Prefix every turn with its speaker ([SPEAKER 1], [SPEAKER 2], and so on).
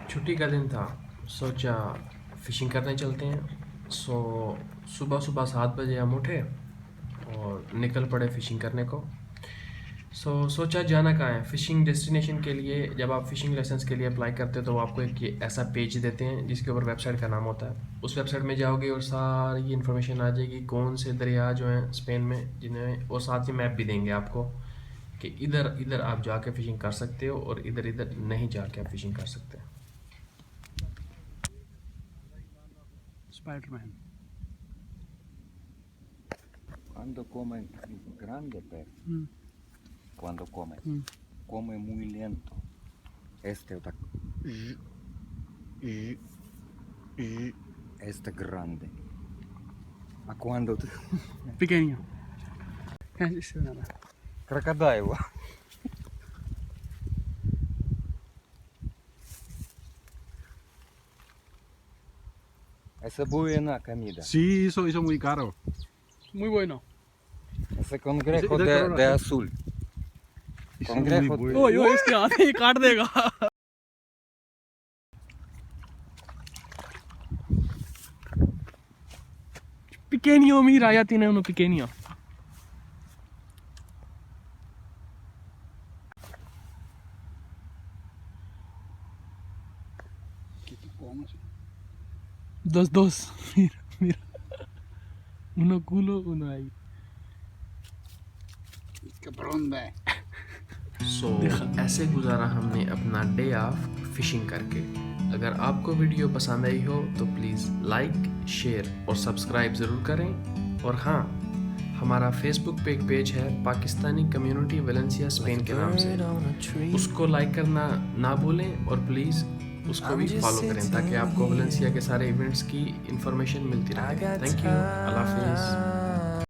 [SPEAKER 1] छुट्टी का दिन था। सोचा फ़िशिंग करने चलते हैं। सुबह सुबह 7 बजे हम उठे और निकल पड़े फ़िशिंग करने को। सोचा जाना कहाँ है फ़िशिंग डेस्टिनेशन के लिए। जब आप फ़िशिंग लाइसेंस के लिए अप्लाई करते हो तो वो आपको एक ये ऐसा पेज देते हैं जिसके ऊपर वेबसाइट का नाम होता है। उस वेबसाइट में जाओगे और सारी इन्फॉर्मेशन आ जाएगी, कौन से दरिया जो हैं स्पेन में जिन्हें, और साथ ही मैप भी देंगे आपको कि इधर इधर आप जाके फ़िशिंग कर सकते हो और इधर इधर नहीं जाके आप फ़िशिंग कर सकते।
[SPEAKER 2] Spider-Man.
[SPEAKER 3] Cuando come grande pez,
[SPEAKER 2] Mm,
[SPEAKER 3] cuando come,
[SPEAKER 2] mm.
[SPEAKER 3] come muy lento. Está, este grande. A cuando
[SPEAKER 2] Pequeño. Can't see that.
[SPEAKER 3] crocodile. Esa buena comida.
[SPEAKER 2] Sí, hizo muy caro. Muy bueno.
[SPEAKER 3] Ese cangrejo
[SPEAKER 2] इधर करो ना,
[SPEAKER 3] de
[SPEAKER 2] sir.
[SPEAKER 3] azul.
[SPEAKER 2] Hizo
[SPEAKER 3] Cangrejo
[SPEAKER 2] muy bueno. ओए ओए इसके हाथ ही काट देगा। Pequeño, mira, ya tiene uno pequeño. Dos. Mira, mira. Uno culo, uno ahí. Qué bronda है।
[SPEAKER 1] ऐसे गुजारा हमने अपना डे ऑफ फिशिंग करके। अगर आपको वीडियो पसंद आई हो तो प्लीज़ लाइक, शेयर और सब्सक्राइब ज़रूर करें। और हाँ, हमारा फेसबुक पे एक पेज है पाकिस्तानी कम्युनिटी वेलेंसिया स्पेन के नाम से, उसको लाइक करना ना भूलें और प्लीज़ उसको भी फॉलो करें ताकि आपको वेलेंसिया के सारे इवेंट्स की इंफॉर्मेशन मिलती रहे। थैंक यू, अल्लाह हाफिज़।